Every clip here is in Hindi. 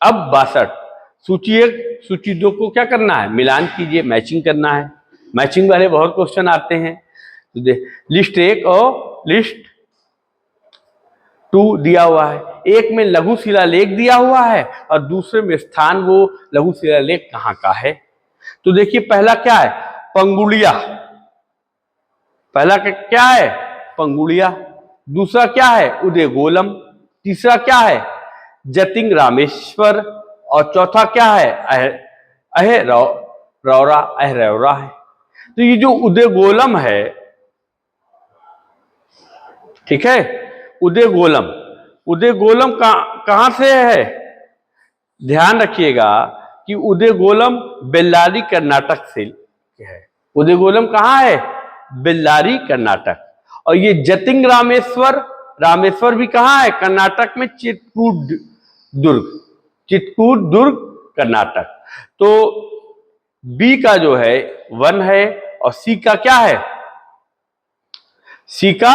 अब 62 सूची 1 सूची 2 को क्या करना है, मिलान कीजिए, मैचिंग करना है। मैचिंग वाले बहुत क्वेश्चन आते हैं। तो लिस्ट 1 और लिस्ट 2 दिया हुआ है। एक में लघु शिलालेख दिया हुआ है और दूसरे में स्थान वो लघु शिलालेख कहाँ का है। तो देखिए पहला क्या है, पंगुड़िया। पहला क्या है, पंगुड़िया। दूसरा क्या है, उदयगोलम। तीसरा क्या है, जतिंग रामेश्वर। और चौथा क्या है, अहरौरा है। तो ये जो उदयगोलम है, ठीक है, उदयगोलम, उदयगोलम कहां से है, ध्यान रखिएगा कि उदयगोलम बेल्लारी कर्नाटक से है। उदयगोलम कहाँ है, बेल्लारी कर्नाटक। और ये जतिंग रामेश्वर, रामेश्वर भी कहाँ है, कर्नाटक में चित्रकूट दुर्ग, चित्रकूट दुर्ग कर्नाटक। तो बी का जो है 1 है और सी का क्या है, सी का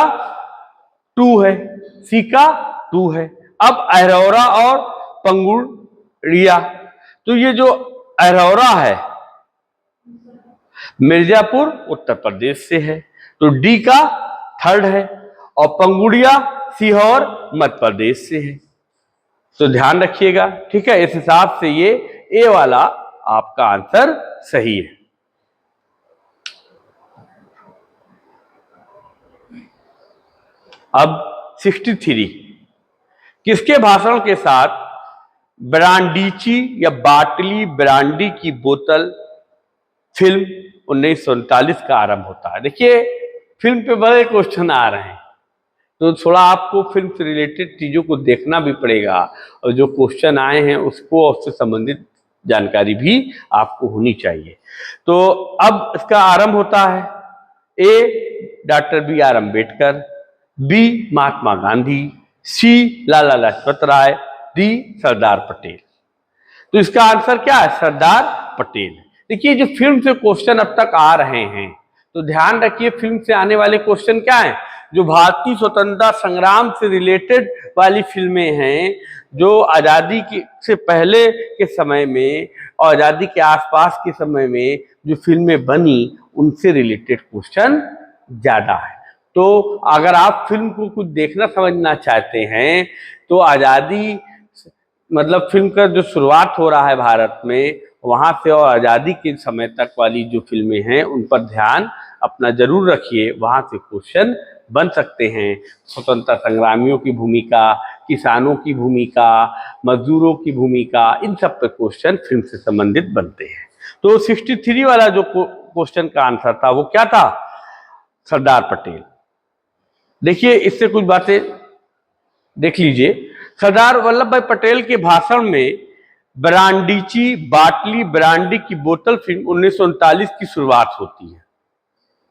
2 है, सी का 2 है। अब अहरौरा और पंगुड़िया, तो ये जो अहरौरा है मिर्जापुर उत्तर प्रदेश से है, तो डी का 3rd है। और पंगुड़िया सीहोर मध्य प्रदेश से है। तो ध्यान रखिएगा, ठीक है। इस हिसाब से ये ए वाला आपका आंसर सही है। अब 63, किसके भाषण के साथ ब्रांडीची या बाटली ब्रांडी की बोतल फिल्म 1939 का आरंभ होता है। देखिए फिल्म पे बड़े क्वेश्चन आ रहे हैं, तो थोड़ा आपको फिल्म से रिलेटेड चीजों को देखना भी पड़ेगा और जो क्वेश्चन आए हैं उसको उससे संबंधित जानकारी भी आपको होनी चाहिए। तो अब इसका आरंभ होता है, ए doctor BR Ambedkar, B Mahatma Gandhi, सी लाला लाजपत राय, डी सरदार पटेल। तो इसका आंसर क्या है, सरदार पटेल। देखिए जो फिल्म से क्वेश्चन अब तक आ रहे हैं, तो ध्यान रखिए फिल्म से आने वाले क्वेश्चन क्या हैं, जो भारतीय स्वतंत्रता संग्राम से रिलेटेड वाली फिल्में हैं, जो आजादी से पहले के समय में और आजादी के आसपास के समय में जो फिल्में बनी, उनसे रिलेटेड क्वेश्चन ज्यादा है। तो अगर आप फिल्म को कुछ देखना समझना चाहते हैं, तो आजादी मतलब फिल्म का जो शुरुआत हो रहा है भारत में, वहां से और आजादी के समय तक वाली जो फिल्में हैं उन पर ध्यान अपना जरूर रखिए, वहां से क्वेश्चन बन सकते हैं। स्वतंत्रता संग्रामियों की भूमिका, किसानों की भूमिका, मजदूरों की भूमिका, इन सब पे क्वेश्चन फिल्म से संबंधित बनते हैं। तो 63 वाला जो क्वेश्चन का आंसर था वो क्या था, सरदार पटेल। देखिए इससे कुछ बातें देख लीजिए। सरदार वल्लभ भाई पटेल के भाषण में ब्रांडीची बाटली ब्रांडी की बोतल फिल्म 1939 की शुरुआत होती है।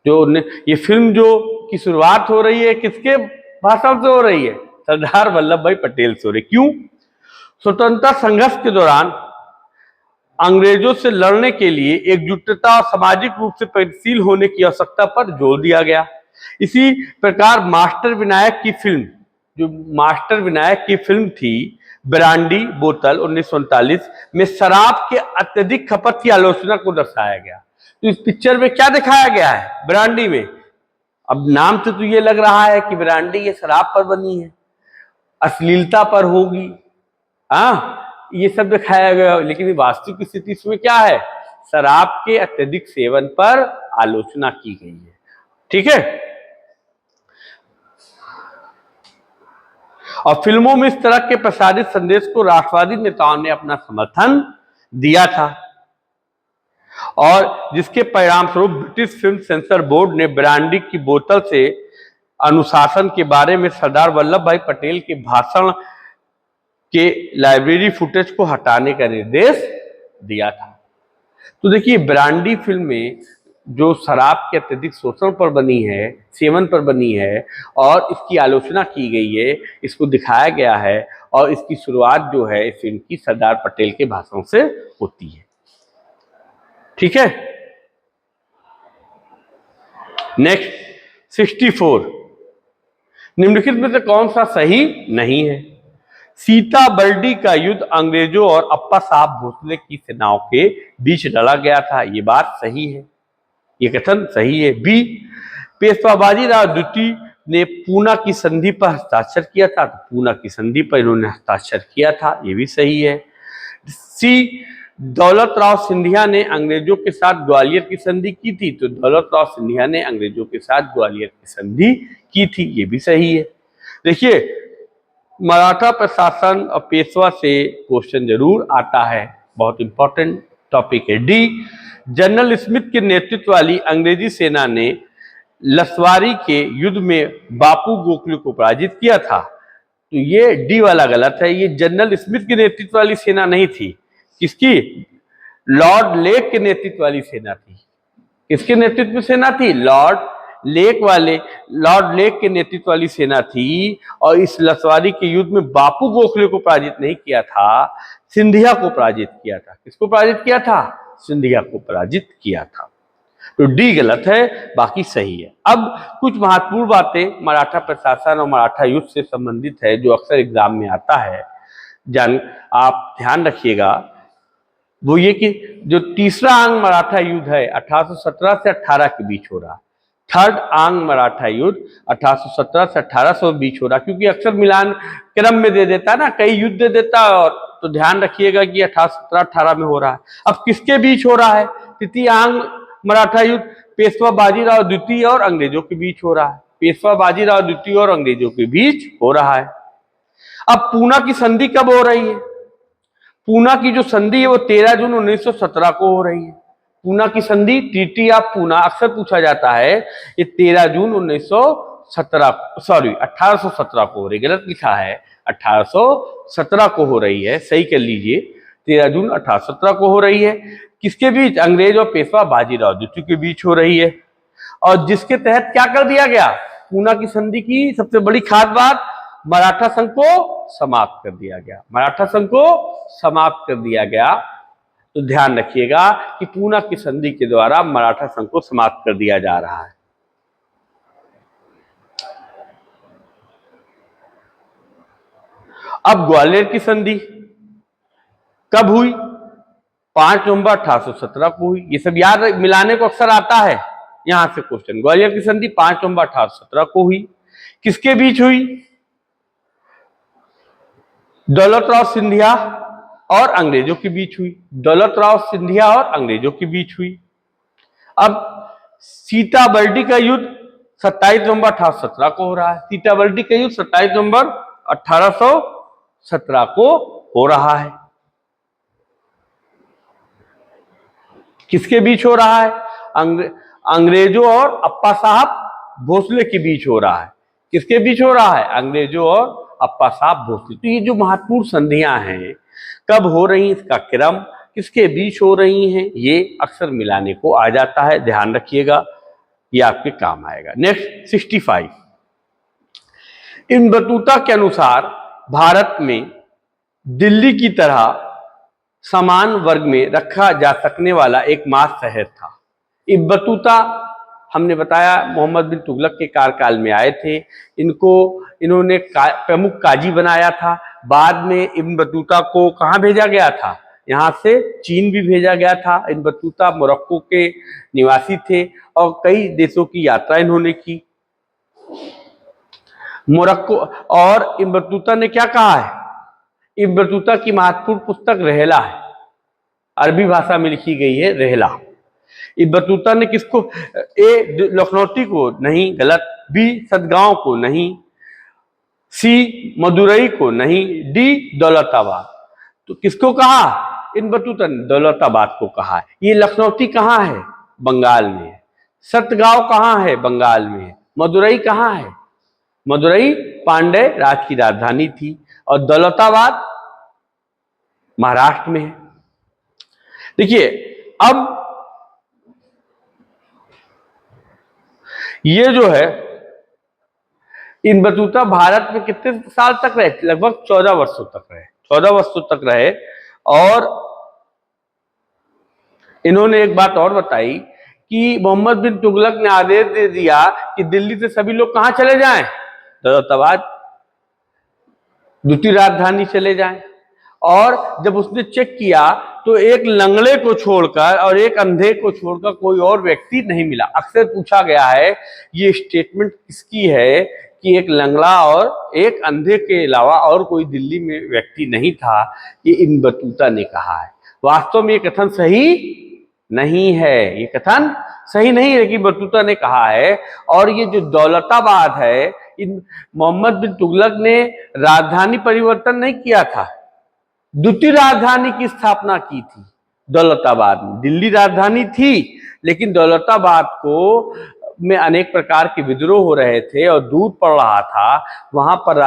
जो ये फिल्म जो की शुरुआत हो रही है किसके भाषण से हो रही है, सरदार वल्लभ भाई पटेल से हो रही है। क्यों, स्वतंत्रता संघर्ष के दौरान अंग्रेजों से लड़ने के लिए एकजुटता और सामाजिक रूप से प्रगतिशील होने की आवश्यकता पर जोर दिया गया। इसी प्रकार मास्टर विनायक की फिल्म, जो मास्टर विनायक की फिल्म थी ब्रांडी बोतल 1939 में शराब के अत्यधिक खपत की आलोचना को दर्शाया गया। तो इस पिक्चर में क्या दिखाया गया है, ब्रांडी में, अब नाम से तो ये लग रहा है कि ब्रांडी ये शराब पर बनी है, अश्लीलता पर होगी, हाँ ये सब दिखाया गया, लेकिन वास्तविक स्थिति इसमें क्या है, शराब के अत्यधिक सेवन पर आलोचना की गई है। ठीक है, और फिल्मों में इस तरह के प्रसारित संदेश को राष्ट्रवादी नेताओं ने अपना समर्थन दिया था, और जिसके परिणाम स्वरूप ब्रिटिश फिल्म सेंसर बोर्ड ने ब्रांडी की बोतल से अनुशासन के बारे में सरदार वल्लभ भाई पटेल के भाषण के लाइब्रेरी फुटेज को हटाने का निर्देश दिया था। तो देखिए ब्रांडी फिल्म में जो शराब के अत्यधिक शोषण पर बनी है, सेवन पर बनी है, और इसकी आलोचना की गई है, इसको दिखाया गया है, और इसकी शुरुआत जो है इस फिल्म की सरदार पटेल के भाषण से होती है। ठीक है, नेक्स्ट 64, निम्नलिखित में से कौन सा सही नहीं है। सीता बर्डी का युद्ध अंग्रेजों और अप्पा साहब भोसले की सेनाओं के बीच लड़ा गया था। ये बात सही है, ये कथन सही है। बी, पेशवा बाजीराव द्वितीय ने पूना की संधि पर हस्ताक्षर किया था, तो पूना की संधि पर इन्होंने हस्ताक्षर किया था, ये भी सही है। सी, दौलत राव सिंधिया ने अंग्रेजों के साथ ग्वालियर की संधि की थी, तो दौलत राव सिंधिया ने अंग्रेजों के साथ ग्वालियर की संधि की थी, ये भी सही है। देखिए, मराठा प्रशासन और पेशवा से क्वेश्चन जरूर आता है, बहुत इंपॉर्टेंट टॉपिक है। डी, जनरल स्मिथ के नेतृत्व वाली अंग्रेजी सेना ने लसवारी के युद्ध में बापू गोखले को पराजित किया था, तो ये डी वाला गलत है। ये जनरल स्मिथ के नेतृत्व वाली सेना नहीं थी। किसकी? लॉर्ड लेक के नेतृत्व वाली सेना थी। किसके नेतृत्व में सेना थी? लॉर्ड लेक के नेतृत्व वाली सेना थी। और इस लसवारी के युद्ध में बापू गोखले को पराजित नहीं किया था, सिंधिया को पराजित किया था। किसको पराजित किया था? सिंधिया को पराजित किया था। तो डी गलत है, बाकी सही है। अब कुछ महत्वपूर्ण बातें मराठा प्रशासन और मराठा युद्ध से संबंधित है, जो अक्सर एग्जाम में आता है, आप ध्यान रखिएगा। वो ये कि जो तीसरा अंग मराठा युद्ध है 1817 से 18 के बीच हो रहा, थर्ड अंग मराठा युद्ध 1817 से 1800 के बीच हो रहा, क्योंकि अक्सर मिलान क्रम में दे देता ना, कई युद्ध दे देता, और तो ध्यान रखिएगा कि 1817-18 में हो रहा है। अब किसके बीच हो रहा है? तृतीय अंग मराठा युद्ध पेशवा बाजीराव द्वितीय और अंग्रेजों के बीच हो रहा है। पेशवा बाजीराव द्वितीय और अंग्रेजों के बीच हो रहा है। अब पूना की संधि कब हो रही है? पूना की जो संधि है वो 13 जून 1917 को हो रही है। पूना की संधि, ट्रीटी ऑफ पूना, अक्सर पूछा जाता है, ये 13 जून 1817 को हो रही है। गलत लिखा है, 1817 को हो रही है, सही कर लीजिए, 13 जून 1817 को हो रही है। किसके बीच? अंग्रेज और पेशवा बाजीराव द्वितीय के बीच हो रही है। और जिसके तहत क्या कर दिया गया? पूना की संधि की सबसे बड़ी खास बात, मराठा संघ को समाप्त कर दिया गया। मराठा संघ को समाप्त कर दिया गया। तो ध्यान रखिएगा कि पूना की संधि के द्वारा मराठा संघ को समाप्त कर दिया जा रहा है। अब ग्वालियर की संधि कब हुई? 5 नवंबर 1817 को हुई। ये सब याद मिलाने को अक्सर आता है, यहां से क्वेश्चन। ग्वालियर की संधि 5 नवंबर 1817 को हुई। किसके बीच हुई? दौलत राव सिंधिया और अंग्रेजों के बीच हुई। दौलत राव सिंधिया और अंग्रेजों के बीच हुई। अब सीता बर्डी का युद्ध 27 नवंबर 1817 को हो रहा है। सीता बर्डी का युद्ध 27 नवंबर 1817 को हो रहा है। किसके बीच हो रहा है? अंग्रेजों और अप्पा साहब भोसले के बीच हो रहा है। किसके बीच हो रहा है? अंग्रेजों और अप्पा साहब भोसले। तो ये जो महत्वपूर्ण संधियां हैं, कब हो रही, इसका क्रम, किसके बीच हो रही हैं, ये अक्सर मिलाने को आ जाता है, ध्यान रखिएगा, ये आपके काम आएगा। नेक्स्ट 65, इन बतूता के अनुसार भारत में दिल्ली की तरह समान वर्ग में रखा जा सकने वाला एकमात्र शहर था। इब्न बतूता हमने बताया मोहम्मद बिन तुगलक के कार्यकाल में आए थे। इन्होंने प्रमुख काजी बनाया था। बाद में इब्न बतूता को कहाँ भेजा गया था? यहाँ से चीन भी भेजा गया था। इब्न बतूता मोरक्को के निवासी थे और कई देशों की यात्रा इन्होंने की। मोरक्को, और इब्न बतूता ने क्या कहा है? इब्न बतूता की महत्वपूर्ण पुस्तक रहला है, अरबी भाषा में लिखी गई है रहला। इब्न बतूता ने किसको? ए लखनौती को नहीं, गलत। बी सदगांव को नहीं, सी मदुरई को नहीं, डी दौलताबाद। तो किसको कहा? इब्न बतूता ने दौलताबाद को कहा है। ये लखनौती कहाँ है? बंगाल में है। सतगांव कहाँ है? बंगाल में है। मदुरई कहाँ है? मदुरई पांड्य राज की राजधानी थी। और दौलताबाद महाराष्ट्र में है। देखिए, अब ये जो है, इब्न बतूता भारत में कितने साल तक रहे? लगभग 14 वर्षों तक रहे। 14 वर्षों तक रहे। और इन्होंने एक बात और बताई कि मोहम्मद बिन तुगलक ने आदेश दे दिया कि दिल्ली से सभी लोग कहां चले जाएं? दौलताबाद। दूसरी राजधानी चले जाएं। और जब उसने चेक किया तो एक लंगड़े को छोड़कर और एक अंधे को छोड़कर कोई और व्यक्ति नहीं मिला। अक्सर पूछा गया है ये स्टेटमेंट किसकी है कि एक लंगड़ा और एक अंधे के अलावा और कोई दिल्ली में व्यक्ति नहीं था, ये इब्न बतूता ने कहा है। वास्तव में ये कथन सही नहीं है, ये कथन सही नहीं है, लेकिन बतूता ने कहा है। और ये जो दौलताबाद है, इन मोहम्मद बिन तुगलक ने राजधानी परिवर्तन नहीं किया था, द्वितीय राजधानी की स्थापना की थी दौलताबाद में। दिल्ली राजधानी थी, लेकिन दौलताबाद को में अनेक प्रकार के विद्रोह हो रहे थे और दूर पड़ रहा था। वहां पर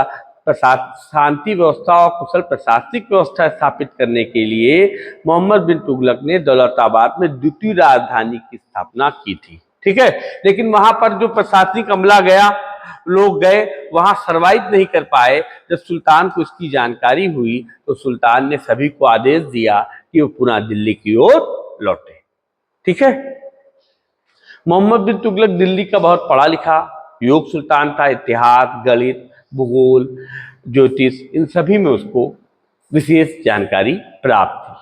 शांति व्यवस्था और कुशल प्रशासनिक व्यवस्था स्थापित करने के लिए मोहम्मद बिन तुगलक ने दौलताबाद में द्वितीय राजधानी की स्थापना की थी। ठीक है, लेकिन वहां पर जो प्रशासनिक अमला गया, लोग गए, वहां सरवाइव नहीं कर पाए। जब सुल्तान को इसकी जानकारी हुई तो सुल्तान ने सभी को आदेश दिया कि वो पुनः दिल्ली की ओर लौटे। ठीक है, मोहम्मद बिन तुगलक दिल्ली का बहुत पढ़ा लिखा योग सुल्तान था। इतिहास, गणित, भूगोल, ज्योतिष, इन सभी में उसको विशेष जानकारी प्राप्त थी।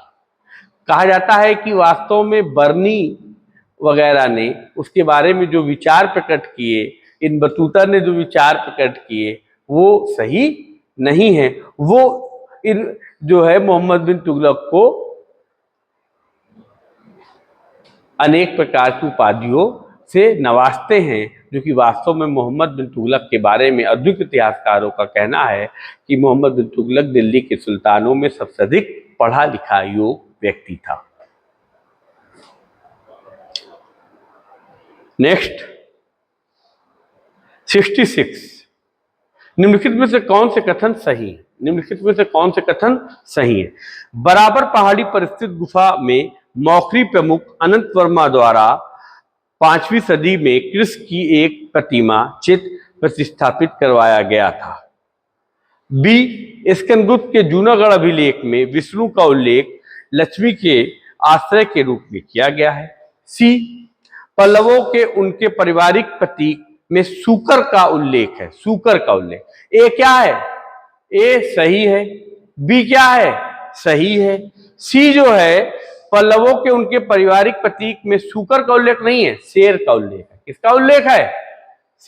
कहा जाता है कि वास्तव में बर्नी वगैरह ने उसके बारे में जो विचार प्रकट किए, इन बतूता ने जो विचार प्रकट किए, वो सही नहीं है। वो इन जो है मोहम्मद बिन तुगलक को अनेक प्रकार की उपाधियों से नवाजते हैं, जो कि वास्तव में मोहम्मद बिन तुगलक के बारे में आधुनिक इतिहासकारों का कहना है कि मोहम्मद बिन तुगलक दिल्ली के सुल्तानों में सबसे अधिक पढ़ा लिखा योग व्यक्ति था। नेक्स्ट 66, निम्नलिखित में से कौन से कथन सही है? निम्नलिखित में से कौन से कथन सही है? बराबर पहाड़ी पर स्थित गुफा में मौखरी प्रमुख अनंत वर्मा द्वारा 5वीं सदी में कृष्ण की एक प्रतिमा चित्र प्रतिष्ठापित करवाया गया था। बी, स्कंदगुप्त के जूनागढ़ अभिलेख में विष्णु का उल्लेख लक्ष्मी के आश्रय के रूप में किया गया है। सी, पल्लवों के उनके पारिवारिक प्रतीक में सूकर का उल्लेख है। सूकर का उल्लेख, ए क्या है? ए सही है। बी क्या है? सही है। सी जो है, पल्लवों के उनके पारिवारिक प्रतीक में सूकर का उल्लेख नहीं है, शेर का उल्लेख है। किसका उल्लेख है?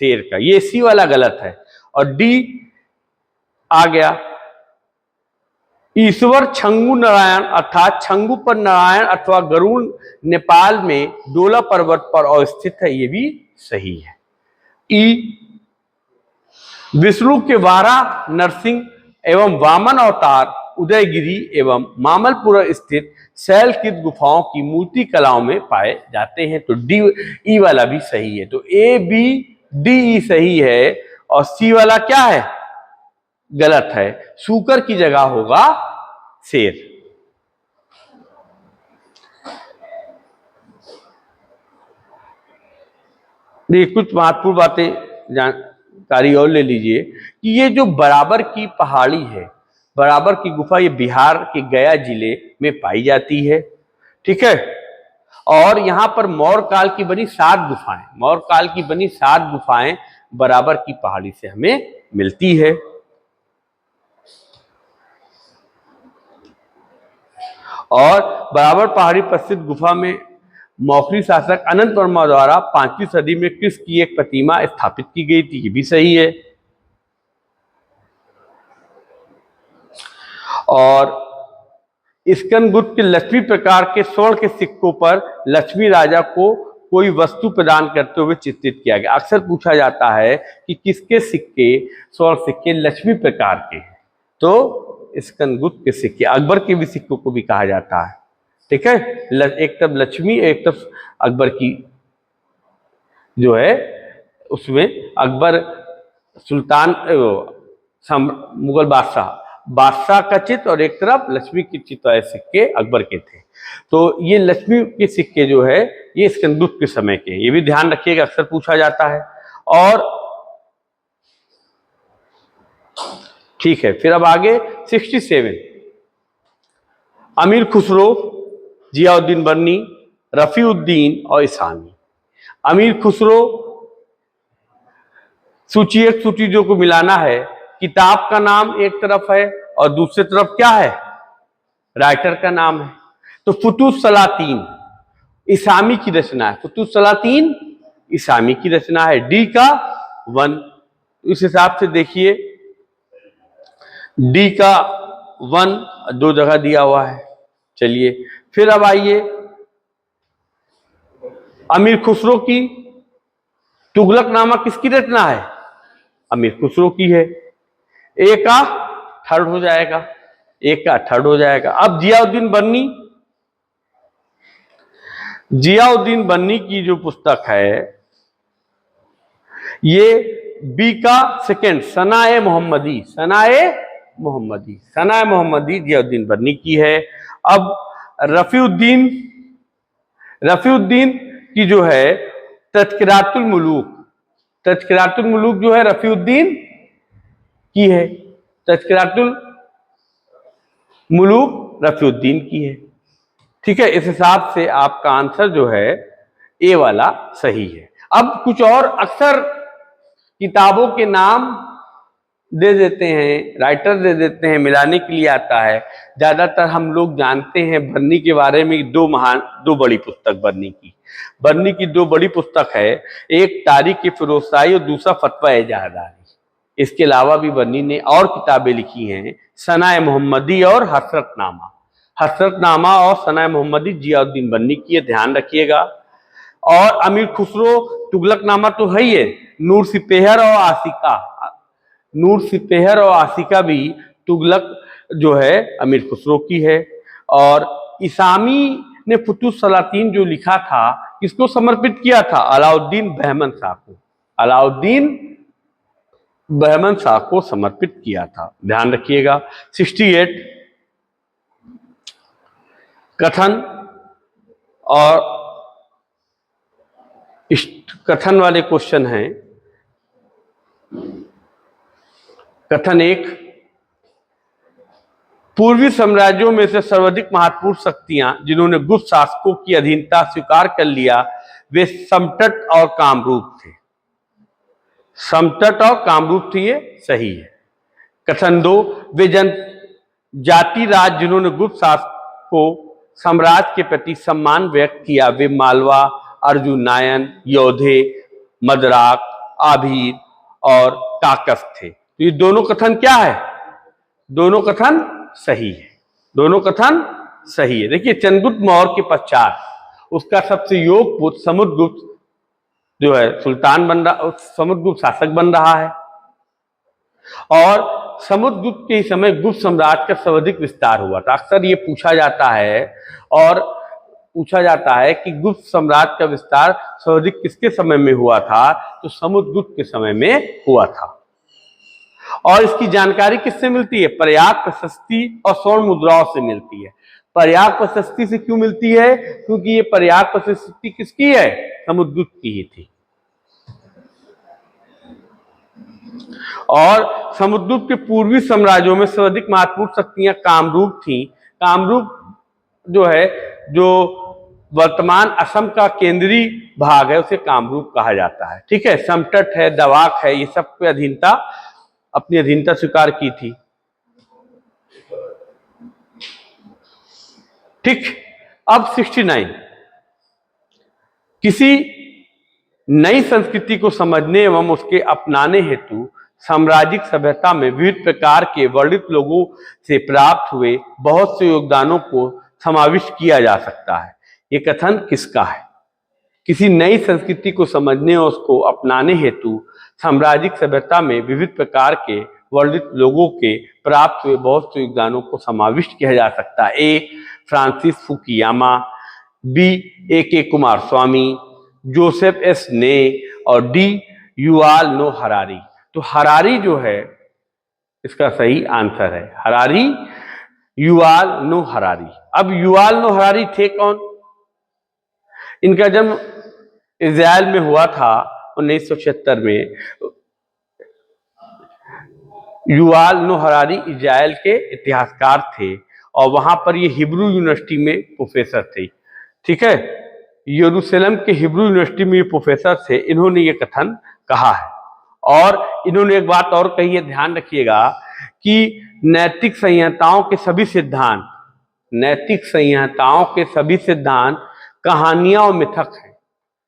शेर का। ये सी वाला गलत है। और डी आ गया, ईश्वर छंगु नारायण अर्थात छंगु पर नारायण अथवा गरुड़ नेपाल में डोला पर्वत पर अवस्थित है। ये भी सही है। ई, विष्णु के 12 नरसिंह एवं वामन अवतार उदयगिरी एवं मामलपुर स्थित शैलकृत गुफाओं की मूर्ति कलाओं में पाए जाते हैं। तो डी, ई वाला भी सही है। तो ए, बी, डी, ई सही है और सी वाला क्या है? गलत है। सूकर की जगह होगा शेर। देखिए, कुछ महत्वपूर्ण बातें जानकारी और ले लीजिए कि ये जो बराबर की पहाड़ी है, बराबर की गुफा, ये बिहार के गया जिले में पाई जाती है। ठीक है, और यहां पर मौर्य काल की बनी 7 गुफाएं, मौर्य काल की बनी 7 गुफाएं बराबर की पहाड़ी से हमें मिलती है। और बराबर पहाड़ी पर स्थित गुफा में मौखरी शासक अनंत वर्मा द्वारा 5वीं सदी में कृष्ण की एक प्रतिमा स्थापित की गई थी। ये भी सही है। और स्कंदगुप्त के लक्ष्मी प्रकार के स्वर्ण के सिक्कों पर लक्ष्मी राजा को कोई वस्तु प्रदान करते हुए चित्रित किया गया। अक्सर पूछा जाता है कि किसके सिक्के, स्वर्ण सिक्के लक्ष्मी प्रकार के हैं, तो स्कंदगुप्त के सिक्के। अकबर के भी सिक्कों को भी कहा जाता है। ठीक है, एक तरफ लक्ष्मी, एक तरफ अकबर की जो है, उसमें अकबर सुल्तान मुगल बादशाह का चित्र और एक तरफ लक्ष्मी के चित्र वाले सिक्के अकबर के थे। तो ये लक्ष्मी के सिक्के जो है ये स्कंदगुप्त के समय के, ये भी ध्यान रखिएगा, अक्सर पूछा जाता है। और ठीक है, फिर अब आगे 67, अमीर खुसरो, जियाउद्दीन बर्नी, रफीउद्दीन और ईसानी। अमीर खुसरो, सूची 1 सूची 2 को मिलाना है किताब का नाम एक तरफ है और दूसरी तरफ क्या है, राइटर का नाम है। तो फुतूह सलातीन इसामी की रचना है, फुतूह सलातीन इसामी की रचना है। डी का 1, इस हिसाब से देखिए डी का 1 2 जगह दिया हुआ है। चलिए फिर अब आइए, अमीर खुसरो की तुगलकनामा किसकी रचना है, अमीर खुसरो की है। ए का थर्ड हो जाएगा, ए का थर्ड हो जाएगा। अब जियाउद्दीन बन्नी, जियाउद्दीन बन्नी की जो पुस्तक है ये बी का सेकंड, सनाए मोहम्मदी, सनाए मोहम्मदी, सनाए मोहम्मदी जियाउद्दीन बन्नी की है। अब रफीउद्दीन, रफीउद्दीन की जो है तज़किरातुल मुलूक, तज़किरातुल मुलूक जो है रफीउद्दीन की है, तज़किरातुल मुलूक रफीउद्दीन की है। ठीक है, इस हिसाब से आपका आंसर जो है ए वाला सही है। अब कुछ और अक्सर किताबों के नाम दे देते हैं, राइटर दे देते हैं, मिलाने के लिए आता है। ज्यादातर हम लोग जानते हैं बर्नी के बारे में दो बड़ी पुस्तक बर्नी की, बर्नी की 2 बड़ी पुस्तक है, एक तारीख फिरोजशाही और दूसरा फतवा एजाज़दारी। इसके अलावा भी बर्नी ने और किताबें लिखी हैं, सनाए मोहम्मदी और हसरतनामा, हसरतनामा और सनाए मोहम्मदी जियाउद्दीन बन्नी की है, ध्यान रखिएगा। और अमीर खुसरो तुगलकनामा तो है ही है, नूर सिपेहर और आसिका, नूर सिपेहर और आसिका भी तुगलक जो है अमीर खुसरो की है। और इसामी ने फुतूह सलातीन जो लिखा था किसको समर्पित किया था, अलाउद्दीन बहमन शाह को, अलाउद्दीन बहमन शाह को समर्पित किया था, ध्यान रखिएगा। 68 कथन और इस कथन वाले क्वेश्चन हैं। कथन 1, पूर्वी साम्राज्यों में से सर्वाधिक महत्वपूर्ण शक्तियां जिन्होंने गुप्त शासकों की अधीनता स्वीकार कर लिया वे समतट और कामरूप थे, समतट और कामरूप थे, ये सही है। कथन 2, वे जनजाति राज जिन्होंने गुप्त शासकों साम्राज्य के प्रति सम्मान व्यक्त किया वे मालवा, अर्जुनायन, योधे, मदराक, आभीर और काकस थे। तो ये दोनों कथन क्या है, दोनों कथन सही है, दोनों कथन सही है। देखिए चंद्रगुप्त मौर्य के पश्चात उसका सबसे योग्य पुत्र समुद्रगुप्त जो है सुल्तान बन रहा, समुद्रगुप्त शासक बन रहा है। और समुद्रगुप्त के समय गुप्त साम्राज्य का सर्वाधिक विस्तार हुआ था। अक्सर ये पूछा जाता है और पूछा जाता है कि गुप्त साम्राज्य का विस्तार सर्वाधिक किसके समय में हुआ था, तो समुद्रगुप्त के समय में हुआ था। और इसकी जानकारी किससे मिलती है, प्रयाग प्रशस्ति और स्वर्ण मुद्राओं से मिलती है। प्रयाग प्रशस्ति से क्यों मिलती है, क्योंकि ये प्रयाग प्रशस्ति किसकी है, समुद्रगुप्त की ही थी। और समुद्रगुप्त के पूर्वी साम्राज्यों में सर्वाधिक महत्वपूर्ण शक्तियां कामरूप थी। कामरूप जो है, जो वर्तमान असम का केंद्रीय भाग है उसे कामरूप कहा जाता है। ठीक है, समतट है, दवाक है, ये सब पे अधीनता, अपनी अधीनता स्वीकार की थी। ठीक, अब 69, किसी नई संस्कृति को समझने एवं उसके अपनाने हेतु साम्राज्यिक सभ्यता में विविध प्रकार के वर्णित लोगों से प्राप्त हुए बहुत से योगदानों को समाविष्ट किया जा सकता है। ये कथन किसका है, किसी नई संस्कृति को समझने और उसको अपनाने हेतु साम्राज्यिक सभ्यता में विविध प्रकार के वर्णित लोगों के प्राप्त हुए बहुत से योगदानों को समाविष्ट किया जा सकता है। A Francis Fukuyama, B A K. Coomaraswamy, Joseph S ने और डी युवाल नो हरारी। तो हरारी जो है इसका सही आंसर है, हरारी, युवाल नो हरारी। अब युवाल नो हरारी थे कौन, इनका जन्म इजराइल में हुआ था 1976 में। युवाल नो हरारी इजराइल के इतिहासकार थे और वहां पर ये हिब्रू यूनिवर्सिटी में प्रोफेसर थे। ठीक है, यरूशलेम के हिब्रू यूनिवर्सिटी में ये प्रोफेसर थे, इन्होंने ये कथन कहा है। और इन्होंने एक बात और कही है, ध्यान रखिएगा कि नैतिक संहिताओं के सभी सिद्धांत, नैतिक संहिताओं के सभी सिद्धांत कहानियां और मिथक हैं।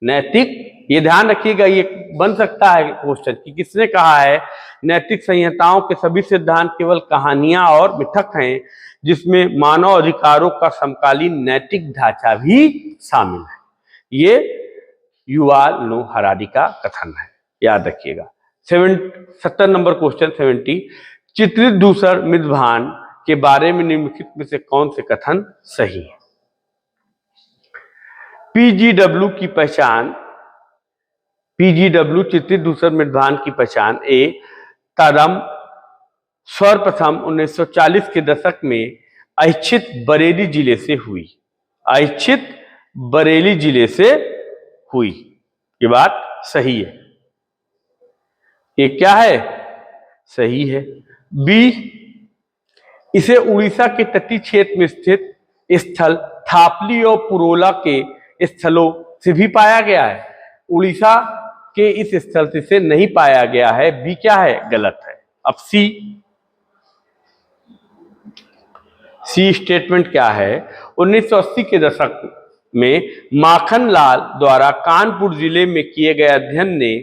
नैतिक, ये ध्यान रखिएगा, ये बन सकता है क्वेश्चन कि किसने कहा है नैतिक संहिताओं के सभी सिद्धांत केवल कहानियां और मिथक हैं, जिसमें मानव अधिकारों का समकालीन नैतिक ढांचा भी शामिल है। ये युवाल नोह हरारी का कथन है, याद रखिएगा। 70 नंबर क्वेश्चन 70, चित्रित धूसर मितभान के बारे में निम्नलिखित में से कौन से कथन सही है? पीजीडब्ल्यू की पहचान, पीजीडब्ल्यू चित्रित धूसर मितभान की पहचान ए तारम सर्वप्रथम 1940 के दशक में ऐच्छिक बरेली जिले से हुई, ऐच्छिक बरेली जिले से हुई। ये बात सही है, ये क्या है? सही है। बी, इसे उड़ीसा के तटीय क्षेत्र में स्थित स्थल थापली और पुरोला के स्थलों से भी पाया गया है। उड़ीसा के इस स्थल से नहीं पाया गया है। बी क्या है? गलत है। अब सी स्टेटमेंट क्या है? 1980 के दशक में माखनलाल द्वारा कानपुर जिले में किए गए अध्ययन ने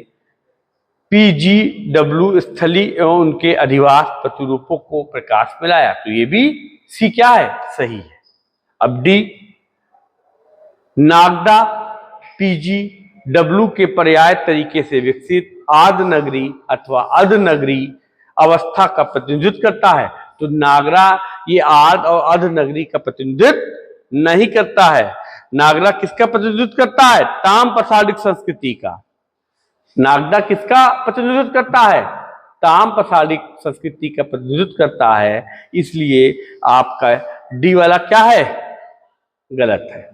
पीजीडब्ल्यू स्थलीय एवं उनके अधिवास प्रतिरूपों को प्रकाश में लाया। तो ये भी सी क्या है? सही है। अब डी, नागदा पीजीडब्ल्यू के पर्याय तरीके से विकसित आदनगरी अथवा अधनगरी अवस्था का प्रतिनिधित्व करता है। तो नागरा ये आद और अधनगरी का प्रतिनिधित्व नहीं करता है। नागरा किसका प्रतिनिधित्व करता है? ताम प्रसारिक संस्कृति का। नागदा किसका प्रतिनिधित्व करता है? ताम प्रसारिक संस्कृति का प्रतिनिधित्व करता है। इसलिए आपका डी वाला क्या है? गलत है।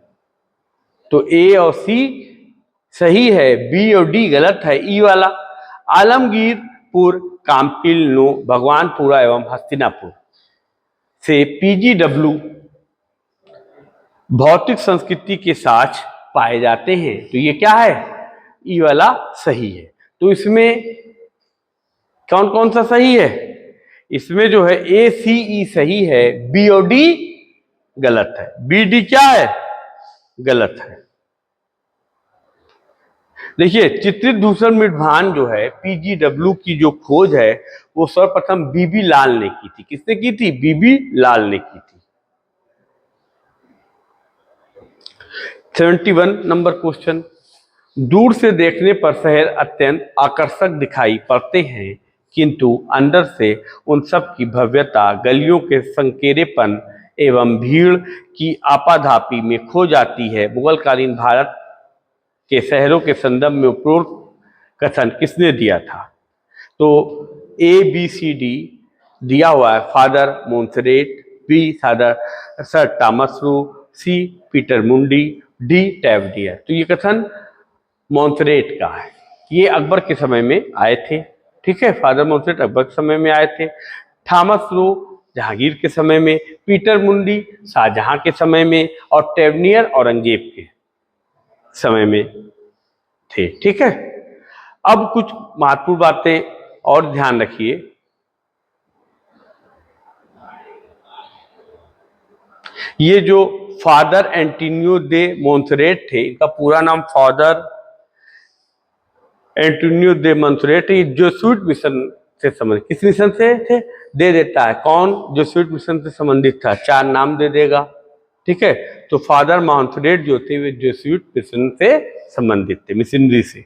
तो ए और सी सही है, बी और डी गलत है। ई वाला आलमगीरपुर, कामकिल्नो, भगवानपुरा एवं हस्तिनापुर से पीजीडब्ल्यू भौतिक संस्कृति के साक्ष्य पाए जाते हैं। तो ये क्या है? ई वाला सही है। तो इसमें कौन कौन सा सही है? इसमें जो है ए सी ई सही है, बी और डी गलत है। बी डी क्या है? गलत है। देखिए, चित्रित धूसर मितभान जो है पीजीडब्ल्यू की जो खोज है वो सर्वप्रथम बीबी लाल ने की थी। किसने की थी? बीबी लाल ने की थी। 71 नंबर क्वेश्चन, दूर से देखने पर शहर अत्यंत आकर्षक दिखाई पड़ते हैं, किंतु अंदर से उन सब की भव्यता गलियों के संकेरेपन एवं भीड़ की आपाधापी में खो जाती है। मुगलकालीन भारत के शहरों के संदर्भ में उपरोक्त कथन किसने दिया था? तो ए बी सी डी दिया हुआ है, father Monserrate, B sir Thomas Roe, C Peter Mundy, D Tavernier. तो ये कथन मोंसरेट का है। ये अकबर के समय में आए थे। ठीक है, फादर मोंसरेट अकबर के समय में आए थे। थॉमस रो जहांगीर के समय में, पीटर मुंडी शाहजहां के समय में और टैवनियर औरंगजेब के समय में थे। ठीक है, अब कुछ महत्वपूर्ण बातें और ध्यान रखिए। ये जो फादर एंटोनियो दे मोंसरेट थे, इनका पूरा नाम फादर एंटोनियो दे मोंसरेट, ये जेसुइट मिशन से संबंधित, किस मिशन से थे? दे देता है कौन जेसुइट मिशन से संबंधित था, 4 नाम दे देगा। ठीक है, तो फादर मोंसरेट जो थे वे जेसुइट मिशन से संबंधित थे, मिशनरी से।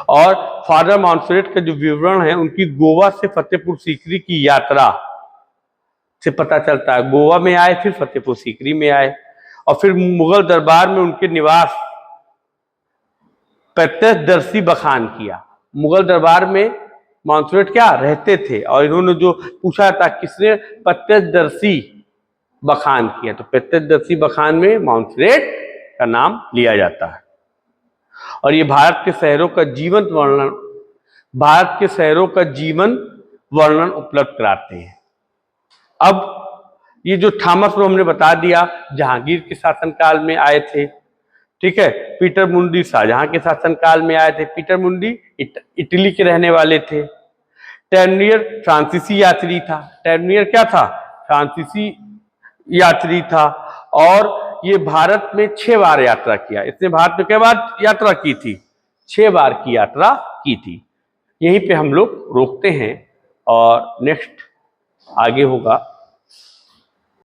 और फादर मोंसरेट का जो विवरण है उनकी गोवा से फतेहपुर सीकरी की यात्रा से पता चलता है। गोवा में आए, फिर फतेहपुर सीकरी में आए और फिर मुगल दरबार में उनके निवास प्रत्यक्षदर्शी बखान किया। मुगल दरबार में मोंसरेट क्या रहते थे और इन्होंने जो पूछा था किसने प्रत्यक्षदर्शी बखान किया, तो प्रत्यक्षदर्शी बखान में मोंसरेट का नाम लिया जाता है। और ये भारत के शहरों का जीवंत वर्णन, भारत के शहरों का जीवन वर्णन उपलब्ध कराते हैं। अब ये जो थॉमस रो हमने बता दिया जहांगीर के शासनकाल में आए थे, ठीक है। पीटर मुंडी शाहजहां के शासनकाल में आए थे। पीटर मुंडी इटली के रहने वाले थे। टर्नियर फ्रांसीसी यात्री था। टर्नियर क्या था? फ्रांसीसी यात्री था। और ये भारत में 6 बार यात्रा किया। इसने भारत में कई बार यात्रा की थी? 6 बार की यात्रा की थी। यहीं पे हम लोग रोकते हैं और नेक्स्ट आगे होगा।